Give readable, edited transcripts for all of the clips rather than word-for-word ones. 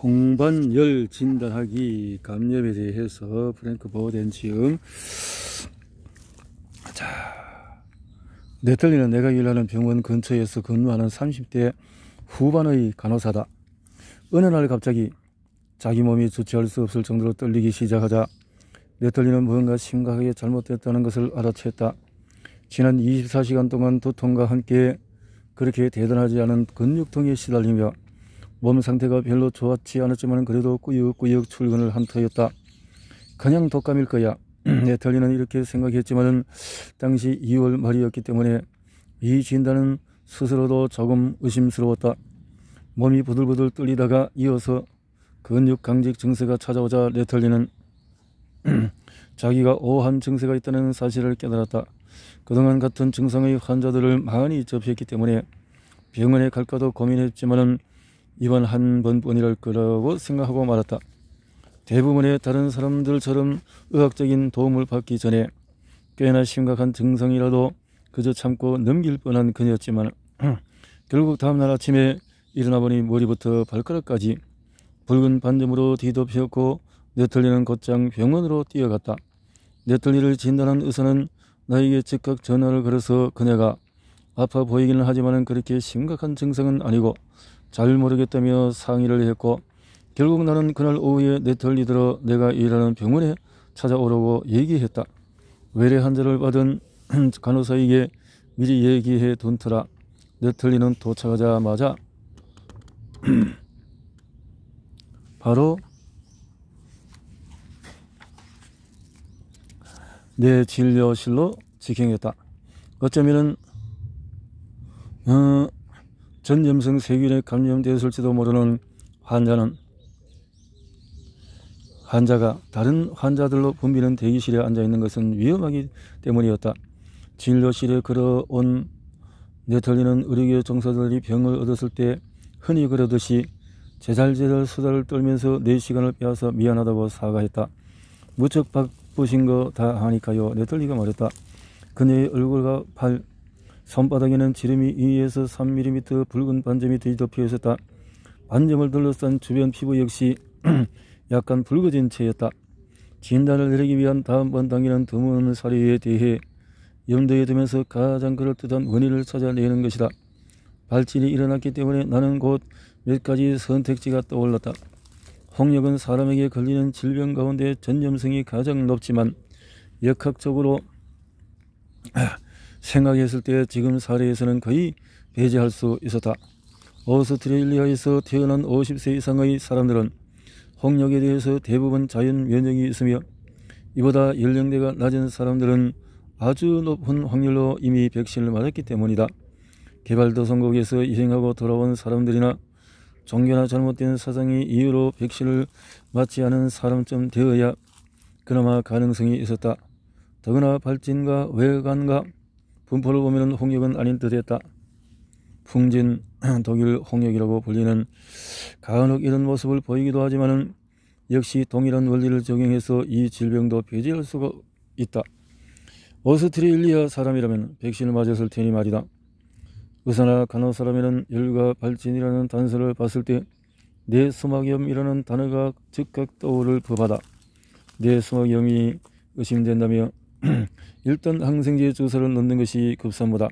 홍반열 진단하기 감염에 대해서 프랭크 보덴지음. 자, 네털리는 내가 일하는 병원 근처에서 근무하는 30대 후반의 간호사다. 어느 날 갑자기 자기 몸이 주체할 수 없을 정도로 떨리기 시작하자 네털리는 무언가 심각하게 잘못됐다는 것을 알아챘다. 지난 24시간 동안 두통과 함께 그렇게 대단하지 않은 근육통에 시달리며 몸 상태가 별로 좋았지 않았지만 그래도 꾸역꾸역 출근을 한 터였다. 그냥 독감일 거야. 네털리는 이렇게 생각했지만 당시 2월 말이었기 때문에 이 진단은 스스로도 조금 의심스러웠다. 몸이 부들부들 떨리다가 이어서 근육 강직 증세가 찾아오자 네털리는 자기가 오한 증세가 있다는 사실을 깨달았다. 그동안 같은 증상의 환자들을 많이 접했기 때문에 병원에 갈까도 고민했지만 이번 한 번뿐이랄 거라고 생각하고 말았다. 대부분의 다른 사람들처럼 의학적인 도움을 받기 전에 꽤나 심각한 증상이라도 그저 참고 넘길 뻔한 그녀였지만 결국 다음날 아침에 일어나 보니 머리부터 발가락까지 붉은 반점으로 뒤덮였고 네털리는 곧장 병원으로 뛰어갔다. 네털리를 진단한 의사는 나에게 즉각 전화를 걸어서 그녀가 아파 보이기는 하지만 그렇게 심각한 증상은 아니고 잘 모르겠다며 상의를 했고 결국 나는 그날 오후에 네털리더러 내가 일하는 병원에 찾아오라고 얘기했다. 외래 환자를 받은 간호사에게 미리 얘기해 둔 터라 네털리는 도착하자마자 바로 내 진료실로 직행했다. 어쩌면은 전염성 세균에 감염되었을지도 모르는 환자가 다른 환자들로 붐비는 대기실에 앉아있는 것은 위험하기 때문이었다. 진료실에 걸어온 네털리는 의료계 종사자들이 병을 얻었을 때 흔히 그러듯이 제잘제잘 수다를 떨면서 내 시간을 빼앗아 미안하다고 사과했다. 무척 바쁘신 거 다 하니까요. 네털리가 말했다. 그녀의 얼굴과 팔, 손바닥에는 지름이 2에서 3mm 붉은 반점이 뒤덮여 있었다. 반점을 둘러싼 주변 피부 역시 약간 붉어진 채였다. 진단을 내리기 위한 다음번 단계는 드문 사례에 대해 염두에 두면서 가장 그럴듯한 원인을 찾아내는 것이다. 발진이 일어났기 때문에 나는 곧 몇 가지 선택지가 떠올랐다. 홍역은 사람에게 걸리는 질병 가운데 전염성이 가장 높지만 역학적으로 생각했을 때 지금 사례에서는 거의 배제할 수 있었다. 오스트레일리아에서 태어난 50세 이상의 사람들은 홍역에 대해서 대부분 자연 면역이 있으며 이보다 연령대가 낮은 사람들은 아주 높은 확률로 이미 백신을 맞았기 때문이다. 개발도상국에서 이행하고 돌아온 사람들이나 종교나 잘못된 사상의 이유로 백신을 맞지 않은 사람쯤 되어야 그나마 가능성이 있었다. 더구나 발진과 외관과 분포를 보면 홍역은 아닌 듯했다. 풍진, 독일 홍역이라고 불리는 간혹 이런 모습을 보이기도 하지만 역시 동일한 원리를 적용해서 이 질병도 배제할 수가 있다. 오스트레일리아 사람이라면 백신을 맞았을 테니 말이다. 의사나 간호사라면 열과 발진이라는 단서를 봤을 때 뇌수막염이라는 단어가 즉각 떠오를 법하다. 뇌수막염이 의심된다며 일단 항생제 주사를 넣는 것이 급선무다.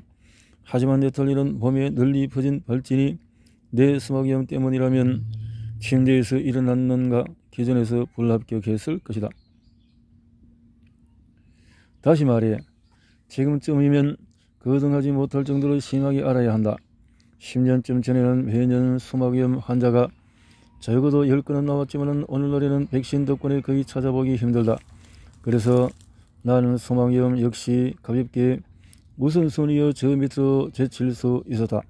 하지만 네털리는 몸에 널리 퍼진 발진이 뇌수막염 때문이라면 침대에서 일어났는가 기존에서 불합격했을 것이다. 다시 말해 지금쯤이면 거듭하지 못할 정도로 심하게 알아야 한다. 10년쯤 전에는 매년 수막염 환자가 적어도 10건은 나왔지만 오늘날에는 백신 덕분에 거의 찾아보기 힘들다. 그래서 나는 수막염 역시 가볍게 우선순위여 저 밑으로 제칠 수 있었다.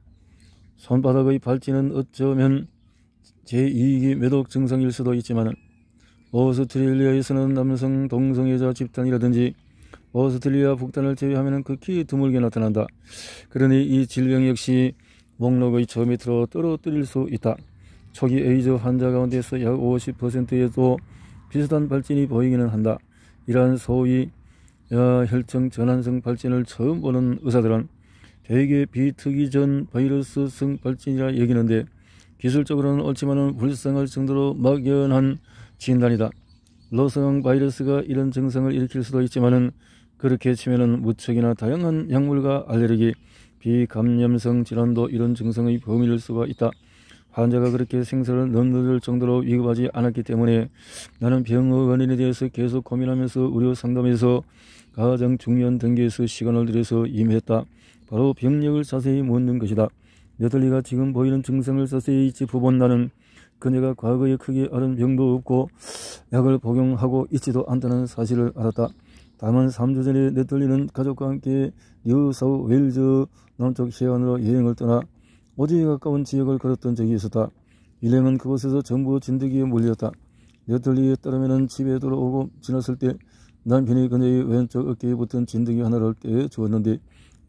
손바닥의 발진은 어쩌면 제2기 매독 증상일 수도 있지만 오스트레일리아에서는 남성 동성애자 집단이라든지 오스트레일리아 북단을 제외하면 극히 드물게 나타난다. 그러니 이 질병 역시 목록의 저 밑으로 떨어뜨릴 수 있다. 초기 에이즈 환자 가운데서 약 50%에도 비슷한 발진이 보이기는 한다. 이러한 소위 혈청 전환성 발진을 처음 보는 의사들은 대개 비특이전 바이러스성 발진이라 여기는데 기술적으로는 옳지만은 불쌍할 정도로 막연한 진단이다. 로성 바이러스가 이런 증상을 일으킬 수도 있지만은 그렇게 치면은 무척이나 다양한 약물과 알레르기, 비감염성 질환도 이런 증상의 범위일 수가 있다. 환자가 그렇게 생사를 넘을 정도로 위급하지 않았기 때문에 나는 병의 원인에 대해서 계속 고민하면서 의료 상담에서 가장 중요한 단계에서 시간을 들여서 임했다. 바로 병력을 자세히 묻는 것이다. 네덜리가 지금 보이는 증상을 자세히 짚어본다는 그녀가 과거에 크게 앓은 병도 없고 약을 복용하고 있지도 않다는 사실을 알았다. 다만 3주 전에 네덜리는 가족과 함께 뉴사우웨일즈 남쪽 해안으로 여행을 떠나 오지에 가까운 지역을 걸었던 적이 있었다. 일행은 그곳에서 전부 진드기에 몰렸다. 네덜리에 따르면 집에 돌아오고 지났을 때 남편이 그녀의 왼쪽 어깨에 붙은 진드기 하나를 떼주었는데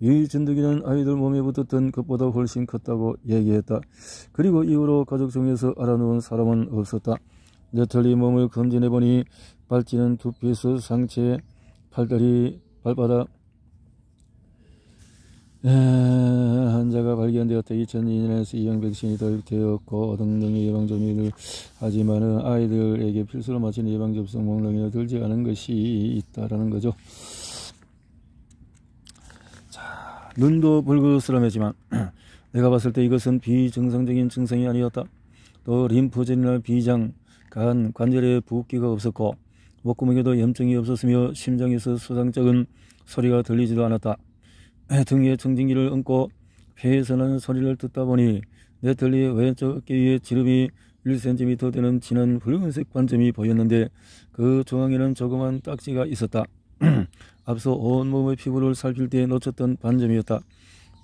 이 진드기는 아이들 몸에 붙었던 것보다 훨씬 컸다고 얘기했다. 그리고 이후로 가족 중에서 알아놓은 사람은 없었다. 네털리 몸을 검진해보니 발찌는 두피에서 상체, 팔다리, 발바닥 환자가 발견되었다. 2002년에서 이형 백신이 도입되었고 등등의 예방접종을 하지만 아이들에게 필수로 마치는 예방접종 목록에 들지 않은 것이 있다라는 거죠. 자, 눈도 불그스름하지만 내가 봤을 때 이것은 비정상적인 증상이 아니었다. 또 림프전이나 비장, 간, 관절에 붓기가 없었고 목구멍에도 염증이 없었으며 심장에서 수상쩍은 소리가 들리지도 않았다. 등에 청진기를 얹고 폐에서 나는 소리를 듣다 보니 네털리의 왼쪽 어깨 위에 지름이 1cm 되는 진한 붉은색 반점이 보였는데 그 중앙에는 조그만 딱지가 있었다. 앞서 온몸의 피부를 살필 때 놓쳤던 반점이었다.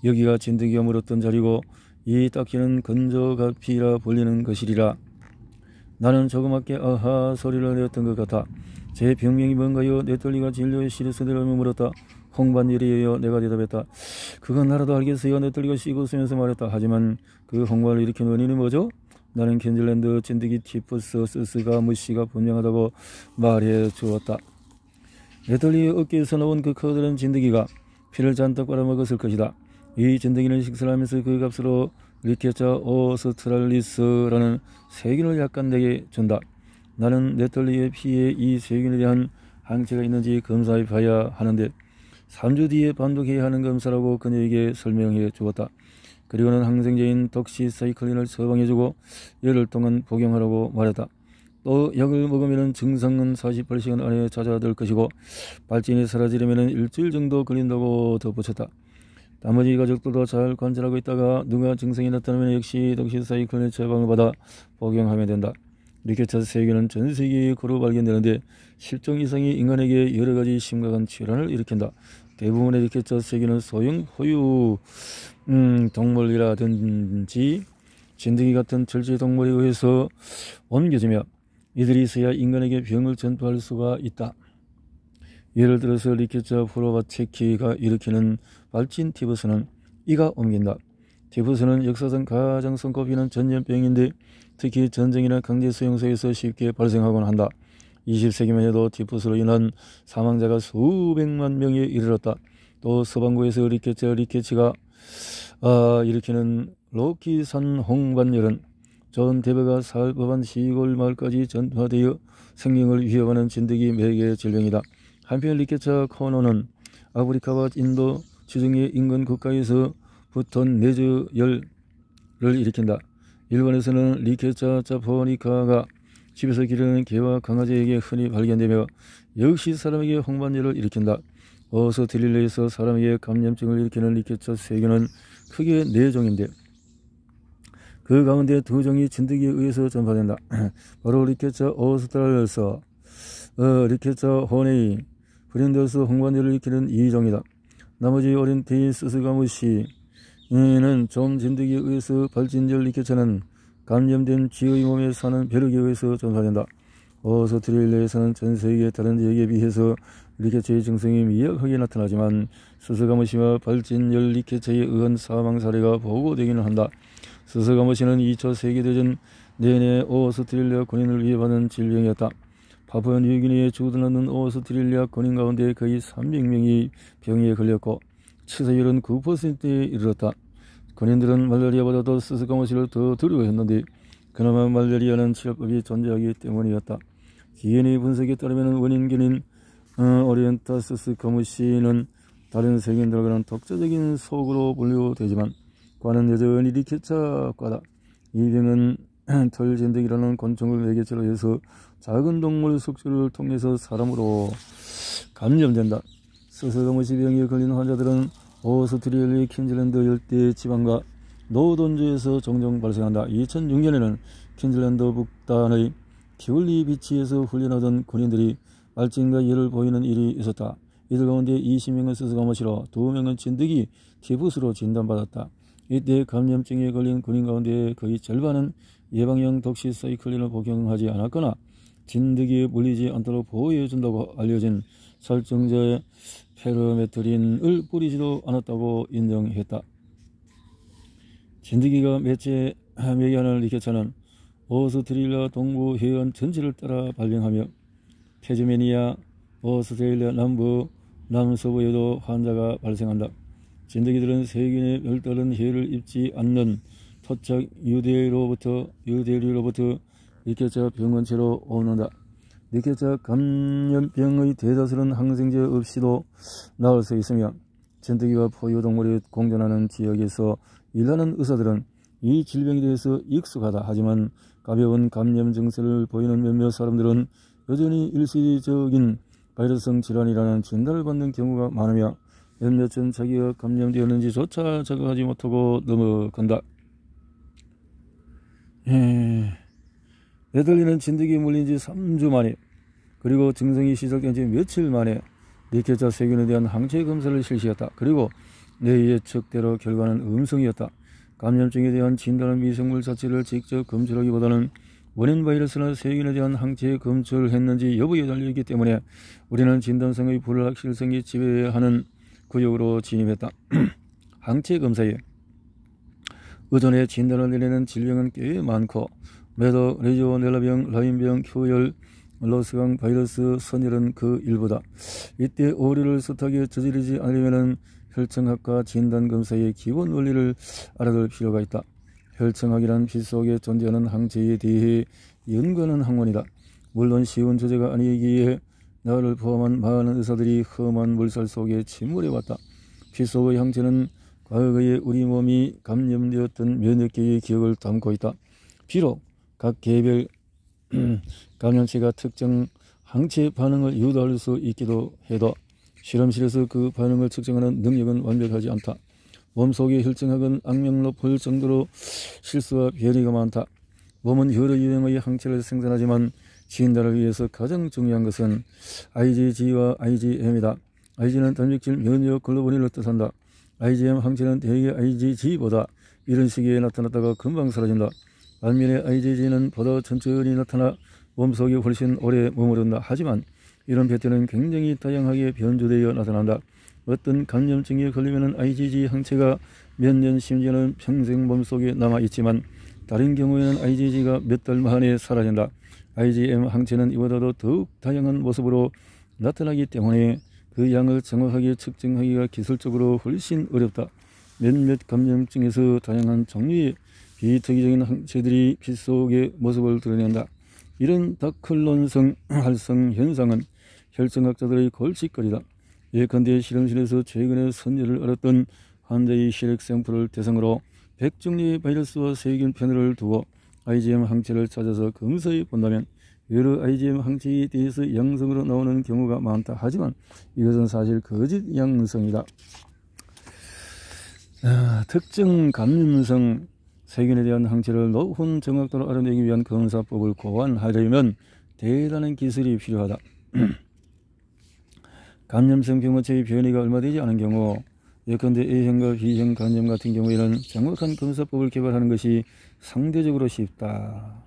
여기가 진드기가 물었던 자리고 이 딱지는 건조각피라 불리는 것이리라. 나는 조그맣게 아하 소리를 내었던 것 같아. 제 병명이 뭔가요? 네털리가 진료에 시리스되라며 물었다. 홍반열이에요. 내가 대답했다. 그건 나라도 알겠어요. 네털리가 쉬고 쓰면서 말했다. 하지만 그 홍반을 일으킨 원인이 뭐죠? 나는 켄즐랜드 진드기 티푸스 스스가 무시가 분명하다고 말해 주었다. 네털리의 어깨에서 나온 그 커다란 진드기가 피를 잔뜩 빨아먹었을 것이다. 이 진드기는 식사를 하면서 그 값으로 리케차 오스트랄리스라는 세균을 약간 내게 준다. 나는 네털리의 피에 이 세균에 대한 항체가 있는지 검사해 봐야 하는데 3주 뒤에 반복해야 하는 검사라고 그녀에게 설명해 주었다. 그리고는 항생제인 덕시사이클린을 처방해주고 열흘 동안 복용하라고 말했다. 또 약을 먹으면 증상은 48시간 안에 찾아들 것이고 발진이 사라지려면 일주일 정도 걸린다고 덧붙였다. 나머지 가족들도 잘 관찰하고 있다가 누가 증상이 나타나면 역시 덕시사이클린 처방을 받아 복용하면 된다. 리케차 세균은 전 세계에 고루 발견되는데 10종 이상이 인간에게 여러가지 심각한 질환을 일으킨다. 대부분의 리케차 세균은 소형 포유 동물이라든지 진드기 같은 절제 동물에 의해서 옮겨지며 이들이 있어야 인간에게 병을 전파할 수가 있다. 예를 들어서 리케차 프로바체키가 일으키는 발진 티푸스는 이가 옮긴다. 티푸스는 역사상 가장 손꼽히는 전염병인데 특히 전쟁이나 강제 수용소에서 쉽게 발생하곤 한다. 20세기만 해도 티푸스로 인한 사망자가 수백만 명에 이르렀다. 또 서방구에서 리케치가 일으키는 로키산 홍반열은 전 대배가 살 법한 시골 마을까지 전파되어 생명을 위협하는 진드기 매개 질병이다. 한편 리케차 코노는 아프리카와 인도 지중해 인근 국가에서 붙은 내저열을 일으킨다. 일본에서는 리케차 자포니카가 집에서 기르는 개와 강아지에게 흔히 발견되며 역시 사람에게 홍반열을 일으킨다. 오스트레일리아에서 사람에게 감염증을 일으키는 리케차 세균은 크게 4종인데 그 가운데 2종이 진드기에 의해서 전파된다. 바로 리케차 오스트랄리아스, 리케차 호네이, 브린더스 홍반열을 일으키는 2종이다. 나머지 오렌테이스스가무시는 좀 진드기에 의해서 발진열 리케차는 감염된 쥐의 몸에 사는 벼룩에 의해서 전파된다. 오스트레일리아에서는 전 세계 다른 지역에 비해서 리케차의 증상이 미약하게 나타나지만 스스가무시와 발진열 리케차에 의한 사망 사례가 보고되기는 한다. 스스가무시는 2차 세계대전 내내 오스트레일리아 군인을 위협하는 질병이었다. 파푸아 뉴기니에 주둔하는 오스트레일리아 군인 가운데 거의 300명이 병에 걸렸고 치사율은 9%에 이르렀다. 군인들은 말라리아보다도 스스가모시를 더 두려워했는데 그나마 말라리아는 치료법이 존재하기 때문이었다. DNA 분석에 따르면 원인균인 오리엔타스스 가무시는 다른 세균들과는 독자적인 속으로 분류되지만 과는 여전히 리케차과다. 이 병은 털진드기라는 곤충을 매개체로 해서 작은 동물 숙주를 통해서 사람으로 감염된다. 스스가무시 병에 걸린 환자들은 오스트레일리 퀸즐랜드 열대 지방과 노던주에서 종종 발생한다. 2006년에는 퀸즐랜드 북단의 키울리 비치에서 훈련하던 군인들이 발진과 열을 보이는 일이 있었다. 이들 가운데 20명은 스스가모시로 2명은 진드기 티푸스로 진단받았다. 이때 감염증에 걸린 군인 가운데 거의 절반은 예방용 독시사이클린을 복용하지 않았거나 진드기에 물리지 않도록 보호해준다고 알려진 살증제 페르메트린을 뿌리지도 않았다고 인정했다. 진드기가 매개하는 리케차는 오스트레일리아 동부 해안 전체를 따라 발병하며 태즈메니아, 오스트레일리아 남부, 남서부에도 환자가 발생한다. 진드기들은 세균에 별다른 해를 입지 않는 토착 유대류로부터 리케차 병원체로 옮는다. 리케차 감염병의 대다수는 항생제 없이도 나을 수 있으며 진드기와 포유동물이 공존하는 지역에서 일하는 의사들은 이 질병에 대해서 익숙하다. 하지만 가벼운 감염 증세를 보이는 몇몇 사람들은 여전히 일시적인 바이러스성 질환이라는 진단을 받는 경우가 많으며 몇몇은 자기가 감염되었는지조차 자각하지 못하고 넘어간다. 네덜리는 진드기에 물린 지 3주 만에 그리고 증상이 시작된 지 며칠 만에 리케차 세균에 대한 항체 검사를 실시했다. 그리고 내 예측대로 결과는 음성이었다. 감염증에 대한 진단은 미생물 자체를 직접 검출하기보다는 원인 바이러스나 세균에 대한 항체 검출을 했는지 여부에 달려있기 때문에 우리는 진단성의 불확실성이 지배하는 구역으로 진입했다. 항체 검사에 의존해 진단을 내리는 질병은 꽤 많고 메더, 레지오넬라병, 라인병, 큐열, 로스강 바이러스, 선열은 그 일부다. 이때 오류를 숱하게 저지르지 않으려면 혈청학과 진단검사의 기본 원리를 알아둘 필요가 있다. 혈청학이란 피 속에 존재하는 항체에 대해 연구하는 학문이다. 물론 쉬운 주제가 아니기에 나를 포함한 많은 의사들이 험한 물살 속에 침몰해왔다. 피 속의 항체는 과거에 우리 몸이 감염되었던 면역계의 기억을 담고 있다. 비록 각 개별 감염체가 특정 항체 반응을 유도할 수 있기도 해도 실험실에서 그 반응을 측정하는 능력은 완벽하지 않다. 몸속의 혈청학은 악명 높을 정도로 실수와 변이가 많다. 몸은 여러 유형의 항체를 생산하지만 진단을 위해서 가장 중요한 것은 IgG와 IgM이다. Ig는 단백질 면역 글로불린을 뜻한다. IgM 항체는 대개 IgG보다 이런 시기에 나타났다가 금방 사라진다. 반면에 IgG는 보다 천천히 나타나 몸속에 훨씬 오래 머무른다. 하지만 이런 패턴은 굉장히 다양하게 변조되어 나타난다. 어떤 감염증에 걸리면 IgG 항체가 몇 년 심지어는 평생 몸속에 남아있지만 다른 경우에는 IgG가 몇 달 만에 사라진다. IgM 항체는 이보다도 더욱 다양한 모습으로 나타나기 때문에 그 양을 정확하게 측정하기가 기술적으로 훨씬 어렵다. 몇몇 감염증에서 다양한 종류의 비특이적인 항체들이 피 속의 모습을 드러낸다. 이런 다클론성 활성 현상은 혈청학자들의 골칫거리다. 예컨대 실험실에서 최근에 선열을 앓았던 환자의 혈액 샘플을 대상으로 100종류의 바이러스와 세균 패널을 두고 IgM 항체를 찾아서 검사해 본다면 여러 IgM 항체에 대해서 양성으로 나오는 경우가 많다. 하지만 이것은 사실 거짓 양성이다. 특정 감염성 세균에 대한 항체를 높은 정확도로 알아내기 위한 검사법을 고안하려면 대단한 기술이 필요하다. 감염성 병원체의 변이가 얼마 되지 않은 경우 예컨대 A형과 B형 감염 같은 경우에는 정확한 검사법을 개발하는 것이 상대적으로 쉽다.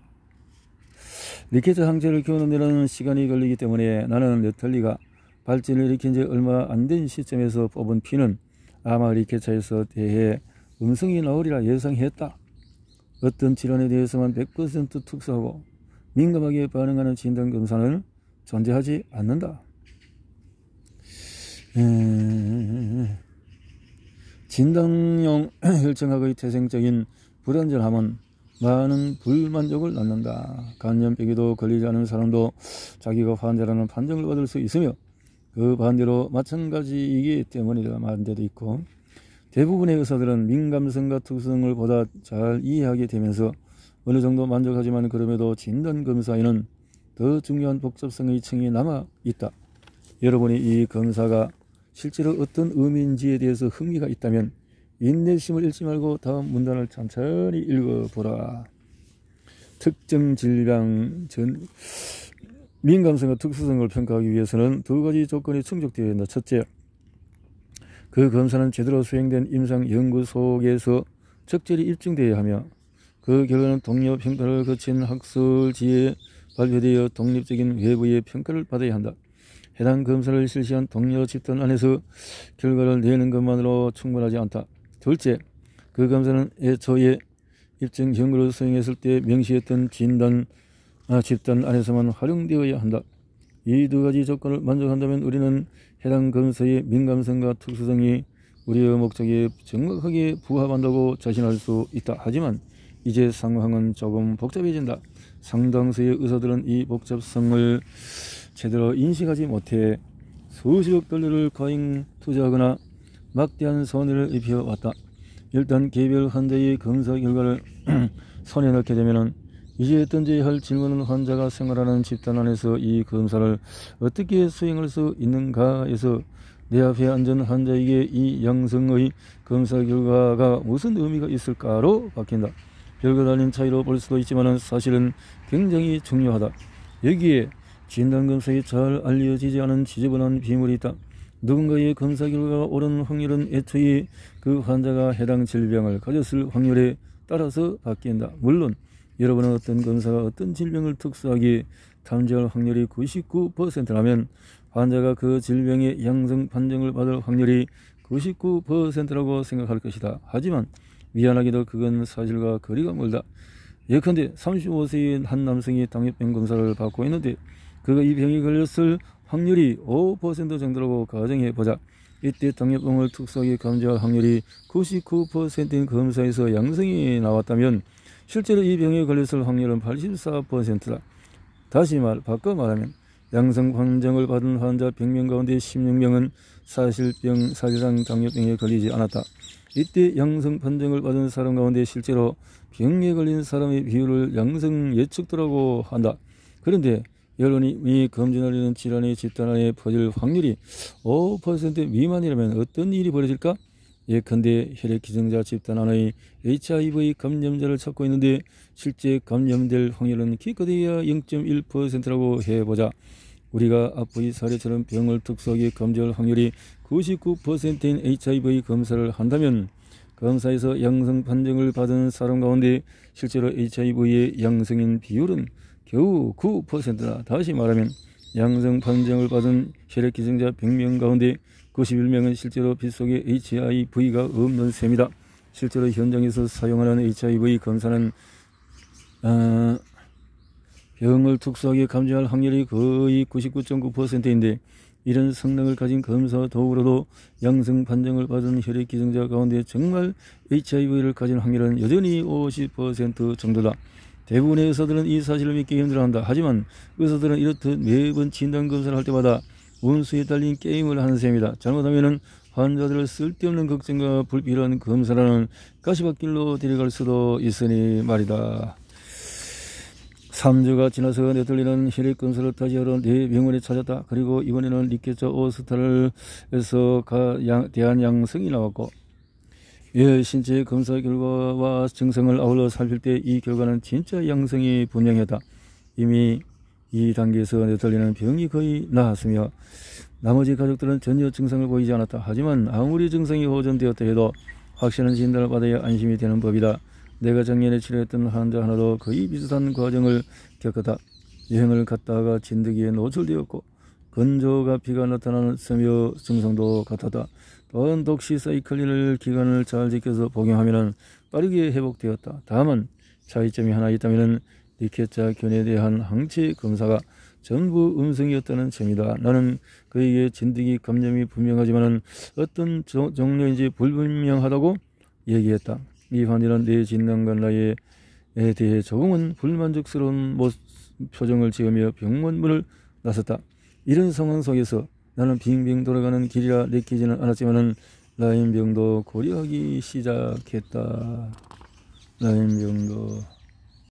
리케차 항체를 키우는 데는 시간이 걸리기 때문에 나는 네털리가 발진을 일으킨 지 얼마 안 된 시점에서 뽑은 피는 아마 리케차에서 대해 음성이 나오리라 예상했다. 어떤 질환에 대해서만 100% 특수하고 민감하게 반응하는 진단검사는 존재하지 않는다. 진단용 혈청학의 태생적인 불안전함은 많은 불만족을 낳는다. 간염병에도 걸리지 않은 사람도 자기가 환자라는 판정을 받을 수 있으며 그 반대로 마찬가지이기 때문이라 말한 데도 있고, 대부분의 의사들은 민감성과 특수성을 보다 잘 이해하게 되면서 어느 정도 만족하지만 그럼에도 진단검사에는 더 중요한 복잡성의 층이 남아있다. 여러분이 이 검사가 실제로 어떤 의미인지에 대해서 흥미가 있다면 인내심을 잃지 말고 다음 문단을 천천히 읽어보라. 특정 질병 민감성과 특수성을 평가하기 위해서는 두 가지 조건이 충족되어야 한다. 첫째, 그 검사는 제대로 수행된 임상 연구 속에서 적절히 입증되어야 하며 그 결과는 동료 평가를 거친 학술지에 발표되어 독립적인 외부의 평가를 받아야 한다. 해당 검사를 실시한 동료 집단 안에서 결과를 내는 것만으로 충분하지 않다. 둘째, 그 검사는 애초에 입증 연구를 수행했을 때 명시했던 집단 안에서만 활용되어야 한다. 이 두 가지 조건을 만족한다면 우리는 해당 검사의 민감성과 특수성이 우리의 목적에 정확하게 부합한다고 자신할 수 있다. 하지만 이제 상황은 조금 복잡해진다. 상당수의 의사들은 이 복잡성을 제대로 인식하지 못해 수십억 달러를 과잉 투자하거나 막대한 손해를 입혀왔다. 일단 개별 환자의 검사 결과를 손에 넣게 되면 이제 던져야 할 질문은 환자가 생활하는 집단 안에서 이 검사를 어떻게 수행할 수 있는가에서 내 앞에 앉은 환자에게 이 양성의 검사 결과가 무슨 의미가 있을까로 바뀐다. 별거 아닌 차이로 볼 수도 있지만 사실은 굉장히 중요하다. 여기에 진단검사에 잘 알려지지 않은 지저분한 비밀이 있다. 누군가의 검사 결과가 옳은 확률은 애초에 그 환자가 해당 질병을 가졌을 확률에 따라서 바뀐다. 물론 여러분은 어떤 검사가 어떤 질병을 특수하게 탐지할 확률이 99%라면 환자가 그 질병의 양성 판정을 받을 확률이 99%라고 생각할 것이다. 하지만 미안하게도 그건 사실과 거리가 멀다. 예컨대 35세의 한 남성이 당뇨병 검사를 받고 있는데 그가 이 병이 걸렸을 확률이 5% 정도라고 가정해보자. 이때 당뇨병을 특수하게 감지할 확률이 99%인 검사에서 양성이 나왔다면 실제로 이 병에 걸렸을 확률은 84%다. 다시 바꿔 말하면 양성 판정을 받은 환자 100명 가운데 16명은 사실상 당뇨병에 걸리지 않았다. 이때 양성 판정을 받은 사람 가운데 실제로 병에 걸린 사람의 비율을 양성 예측도라고 한다. 그런데 여론이 검진하려는 질환의 집단 안에 퍼질 확률이 5% 미만이라면 어떤 일이 벌어질까? 예컨대 혈액 기증자 집단 안의 HIV 감염자를 찾고 있는데 실제 감염될 확률은 기껏해야 0.1%라고 해보자. 우리가 앞의 사례처럼 병을 특수하게 감지할 확률이 99%인 HIV 검사를 한다면 검사에서 양성 판정을 받은 사람 가운데 실제로 HIV의 양성인 비율은 겨우 9%다. 다시 말하면 양성 판정을 받은 혈액 기증자 100명 가운데 91명은 실제로 빗속에 HIV가 없는 셈이다. 실제로 현장에서 사용하는 HIV 검사는 병을 특수하게 감지할 확률이 거의 99.9%인데 이런 성능을 가진 검사 도구로도 양성 판정을 받은 혈액 기증자 가운데 정말 HIV를 가진 확률은 여전히 50% 정도다. 대부분의 의사들은 이 사실을 믿기 힘들어한다. 하지만 의사들은 이렇듯 매번 진단검사를 할 때마다 운수에 달린 게임을 하는 셈이다. 잘못하면 환자들을 쓸데없는 걱정과 불필요한 검사라는 가시밭길로 데려갈 수도 있으니 말이다. 3주가 지나서 네덜리는 혈액 검사를 다시 하러 내 병원에 찾았다. 그리고 이번에는 리케처 오스타르에서 대한 양성이 나왔고 신체 검사 결과와 증상을 아울러 살필 때 이 결과는 진짜 양성이 분명했다. 이미 이 단계에서 네덜리는 병이 거의 나았으며 나머지 가족들은 전혀 증상을 보이지 않았다. 하지만 아무리 증상이 호전되었다 해도 확실한 진단을 받아야 안심이 되는 법이다. 내가 작년에 치료했던 환자 하나도 거의 비슷한 과정을 겪었다. 여행을 갔다가 진드기에 노출되었고 건조가 피가 나타나며 증상도 같았다. 또한 독시사이클린을 기간을 잘 지켜서 복용하면 빠르게 회복되었다. 다만 차이점이 하나 있다면 리케처균에 대한 항체 검사가 전부 음성이었다는 점이다. 나는 그에게 진드기 감염이 분명하지만 어떤 종류인지 불분명하다고 얘기했다. 이 환자는 내 진단과 나에 대해 조금은 불만족스러운 표정을 지으며 병원 문을 나섰다. 이런 상황 속에서 나는 빙빙 돌아가는 길이라 느끼지는 않았지만 라임병도 고려하기 시작했다. 라임병도